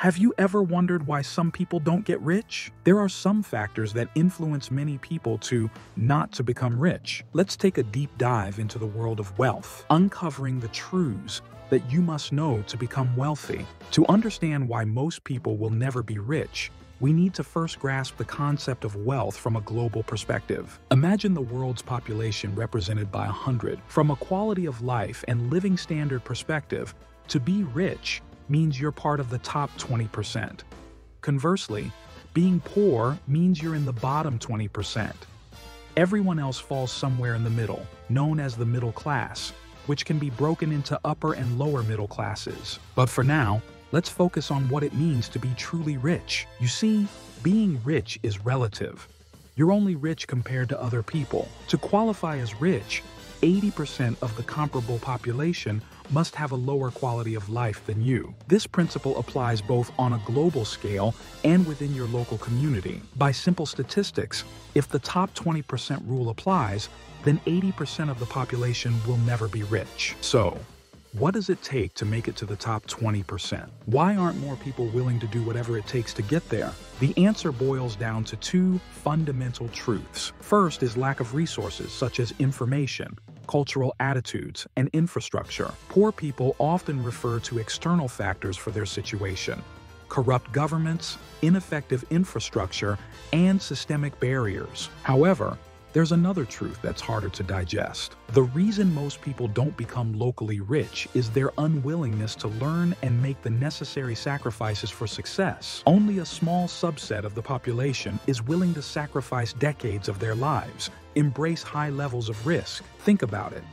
Have you ever wondered why some people don't get rich? There are some factors that influence many people not to become rich. Let's take a deep dive into the world of wealth, uncovering the truths that you must know to become wealthy. To understand why most people will never be rich, we need to first grasp the concept of wealth from a global perspective. Imagine the world's population represented by 100. From a quality of life and living standard perspective, to be rich means you're part of the top 20%. Conversely, being poor means you're in the bottom 20%. Everyone else falls somewhere in the middle, known as the middle class, which can be broken into upper and lower middle classes. But for now, let's focus on what it means to be truly rich. You see, being rich is relative. You're only rich compared to other people. To qualify as rich, 80% of the comparable population must have a lower quality of life than you. This principle applies both on a global scale and within your local community. By simple statistics, if the top 20% rule applies, then 80% of the population will never be rich. So, what does it take to make it to the top 20%? Why aren't more people willing to do whatever it takes to get there? The answer boils down to two fundamental truths. First is lack of resources such as information, cultural attitudes, and infrastructure. Poor people often refer to external factors for their situation: corrupt governments, ineffective infrastructure, and systemic barriers. However, there's another truth that's harder to digest. The reason most people don't become locally rich is their unwillingness to learn and make the necessary sacrifices for success. Only a small subset of the population is willing to sacrifice decades of their lives, embrace high levels of risk. Think about it.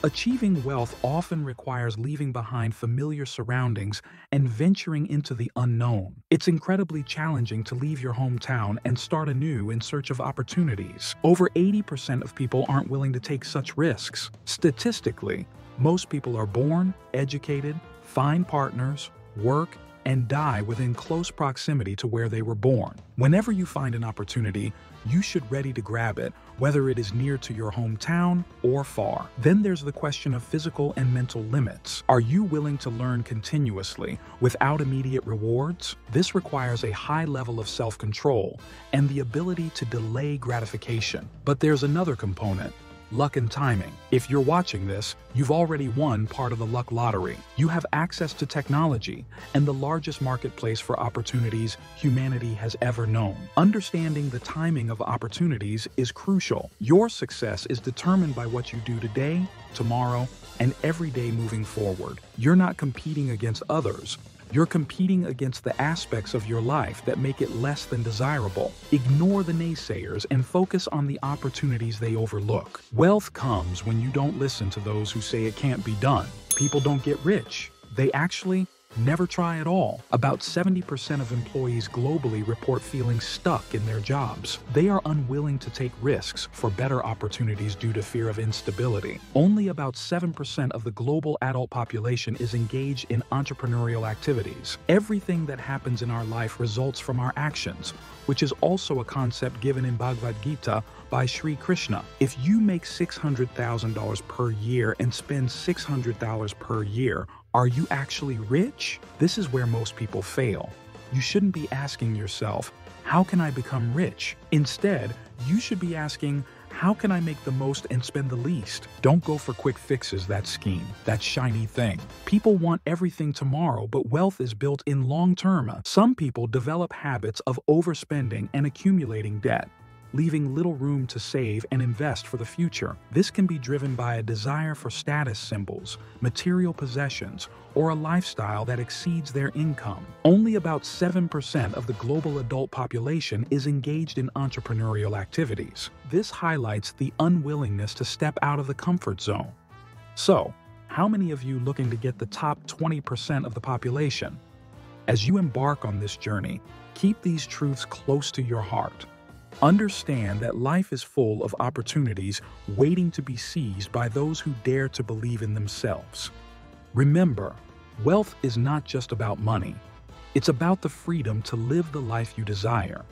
Achieving wealth often requires leaving behind familiar surroundings and venturing into the unknown. It's incredibly challenging to leave your hometown and start anew in search of opportunities. Over 80% of people aren't willing to take such risks. Statistically, most people are born, educated, find partners, work, and die within close proximity to where they were born. Whenever you find an opportunity, you should ready to grab it, whether it is near to your hometown or far. Then there's the question of physical and mental limits. Are you willing to learn continuously without immediate rewards? This requires a high level of self-control and the ability to delay gratification. But there's another component: luck and timing. If you're watching this, you've already won part of the luck lottery. You have access to technology and the largest marketplace for opportunities humanity has ever known. Understanding the timing of opportunities is crucial. Your success is determined by what you do today, tomorrow, and every day moving forward. You're not competing against others. You're competing against the aspects of your life that make it less than desirable. Ignore the naysayers and focus on the opportunities they overlook. Wealth comes when you don't listen to those who say it can't be done. People don't get rich. They actually never try at all. About 70% of employees globally report feeling stuck in their jobs. They are unwilling to take risks for better opportunities due to fear of instability. Only about 7% of the global adult population is engaged in entrepreneurial activities. Everything that happens in our life results from our actions, which is also a concept given in Bhagavad Gita by Sri Krishna. If you make $600,000 per year and spend $600 per year, are you actually rich? This is where most people fail. You shouldn't be asking yourself, how can I become rich? Instead, you should be asking, how can I make the most and spend the least? Don't go for quick fixes, that scheme, that shiny thing. People want everything tomorrow, but wealth is built in long term. Some people develop habits of overspending and accumulating debt, leaving little room to save and invest for the future. This can be driven by a desire for status symbols, material possessions, or a lifestyle that exceeds their income. Only about 7% of the global adult population is engaged in entrepreneurial activities. This highlights the unwillingness to step out of the comfort zone. So, how many of you looking to get the top 20% of the population? As you embark on this journey, keep these truths close to your heart. Understand that life is full of opportunities waiting to be seized by those who dare to believe in themselves. Remember, wealth is not just about money. It's about the freedom to live the life you desire.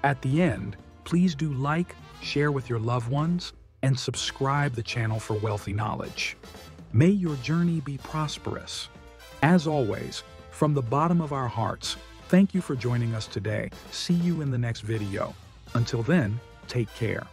At the end, please do like, share with your loved ones, and subscribe the channel for wealthy knowledge. May your journey be prosperous. As always, From the bottom of our hearts, thank you for joining us today. See you in the next video. Until then, take care.